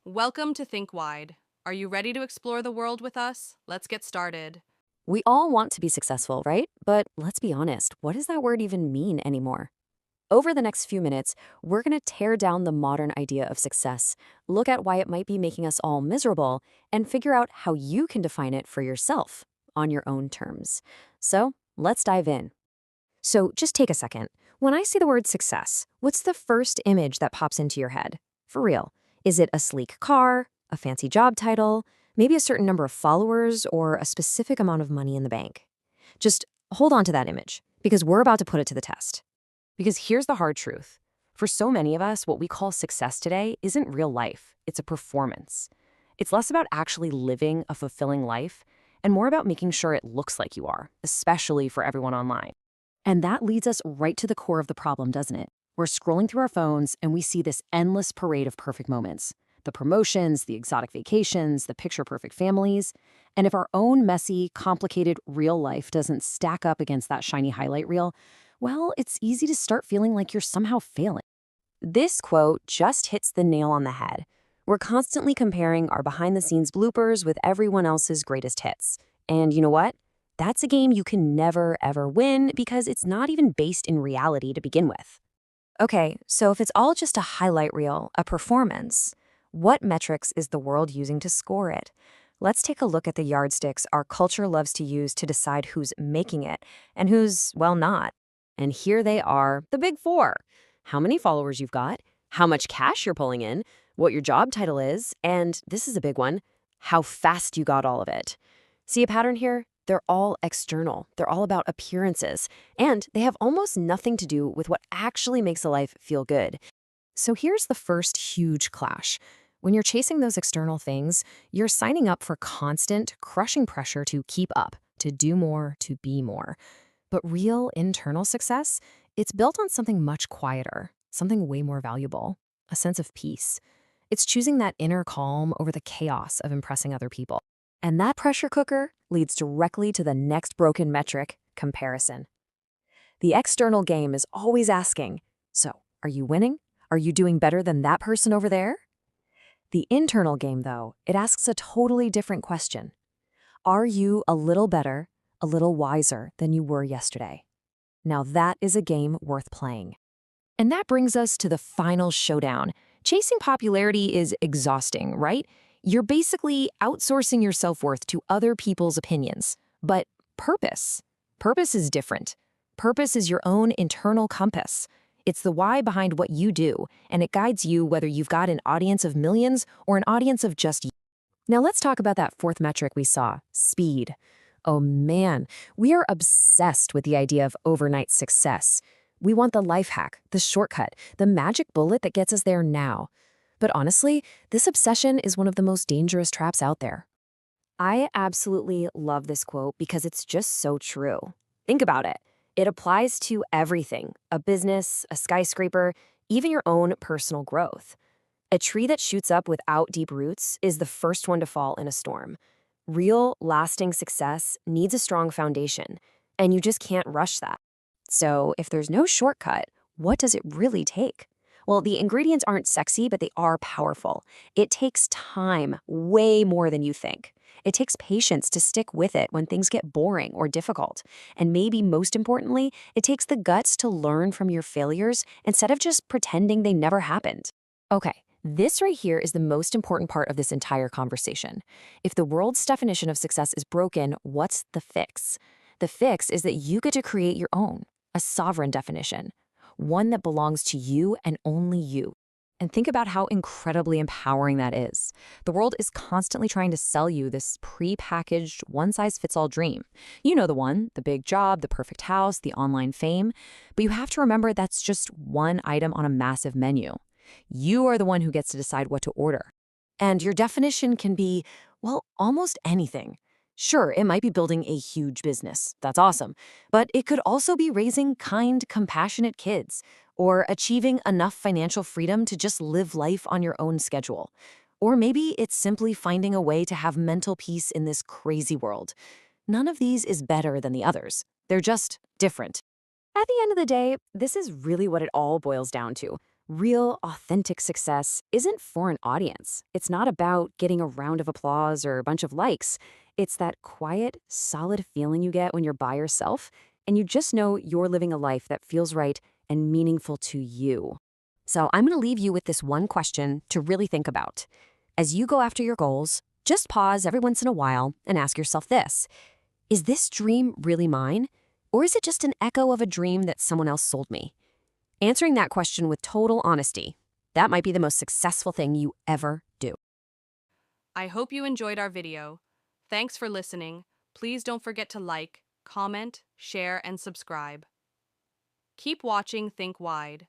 Welcome to Think Wide. Are you ready to explore the world with us? Let's get started. We all want to be successful, right? But let's be honest, what does that word even mean anymore? Over the next few minutes, we're going to tear down the modern idea of success, look at why it might be making us all miserable, and figure out how you can define it for yourself on your own terms. So let's dive in. So just take a second. When I say the word success, what's the first image that pops into your head? For real. Is it a sleek car, a fancy job title, maybe a certain number of followers, or a specific amount of money in the bank? Just hold on to that image, because we're about to put it to the test. Because here's the hard truth. For so many of us, what we call success today isn't real life. It's a performance. It's less about actually living a fulfilling life and more about making sure it looks like you are, especially for everyone online. And that leads us right to the core of the problem, doesn't it? We're scrolling through our phones and we see this endless parade of perfect moments. The promotions, the exotic vacations, the picture-perfect families. And if our own messy, complicated real life doesn't stack up against that shiny highlight reel, well, it's easy to start feeling like you're somehow failing. This quote just hits the nail on the head. We're constantly comparing our behind-the-scenes bloopers with everyone else's greatest hits. And you know what? That's a game you can never, ever win because it's not even based in reality to begin with. Okay, so if it's all just a highlight reel, a performance, what metrics is the world using to score it? Let's take a look at the yardsticks our culture loves to use to decide who's making it and who's, well, not. And here they are, the big four. How many followers you've got, how much cash you're pulling in, what your job title is, and this is a big one, how fast you got all of it. See a pattern here? They're all external. They're all about appearances. And they have almost nothing to do with what actually makes a life feel good. So here's the first huge clash. When you're chasing those external things, you're signing up for constant, crushing pressure to keep up, to do more, to be more. But real internal success, it's built on something much quieter, something way more valuable, a sense of peace. It's choosing that inner calm over the chaos of impressing other people. And that pressure cooker leads directly to the next broken metric, comparison. The external game is always asking, so, are you winning? Are you doing better than that person over there? The internal game, though, it asks a totally different question. Are you a little better, a little wiser than you were yesterday? Now that is a game worth playing. And that brings us to the final showdown. Chasing popularity is exhausting, right? You're basically outsourcing your self-worth to other people's opinions. But purpose? Purpose is different. Purpose is your own internal compass. It's the why behind what you do, and it guides you whether you've got an audience of millions or an audience of just you. Now let's talk about that fourth metric we saw, speed. Oh man, we are obsessed with the idea of overnight success. We want the life hack, the shortcut, the magic bullet that gets us there now. But honestly, this obsession is one of the most dangerous traps out there. I absolutely love this quote because it's just so true. Think about it. It applies to everything, a business, a skyscraper, even your own personal growth. A tree that shoots up without deep roots is the first one to fall in a storm. Real, lasting success needs a strong foundation, and you just can't rush that. So if there's no shortcut, what does it really take? Well, the ingredients aren't sexy, but they are powerful. It takes time, way more than you think. It takes patience to stick with it when things get boring or difficult. And maybe most importantly, it takes the guts to learn from your failures instead of just pretending they never happened. Okay, this right here is the most important part of this entire conversation. If the world's definition of success is broken, what's the fix? The fix is that you get to create your own, a sovereign definition, one that belongs to you and only you. And think about how incredibly empowering that is. The world is constantly trying to sell you this pre-packaged, one-size-fits-all dream. You know the one, the big job, the perfect house, the online fame. But you have to remember that's just one item on a massive menu. You are the one who gets to decide what to order. And your definition can be, well, almost anything. Sure, it might be building a huge business. That's awesome. But it could also be raising kind, compassionate kids or achieving enough financial freedom to just live life on your own schedule. Or maybe it's simply finding a way to have mental peace in this crazy world. None of these is better than the others. They're just different. At the end of the day, this is really what it all boils down to. Real, authentic success isn't for an audience. It's not about getting a round of applause or a bunch of likes. It's that quiet, solid feeling you get when you're by yourself and you just know you're living a life that feels right and meaningful to you. So I'm going to leave you with this one question to really think about. As you go after your goals, just pause every once in a while and ask yourself this: is this dream really mine? Or is it just an echo of a dream that someone else sold me? Answering that question with total honesty, that might be the most successful thing you ever do. I hope you enjoyed our video. Thanks for listening. Please don't forget to like, comment, share, and subscribe. Keep watching Think Wide.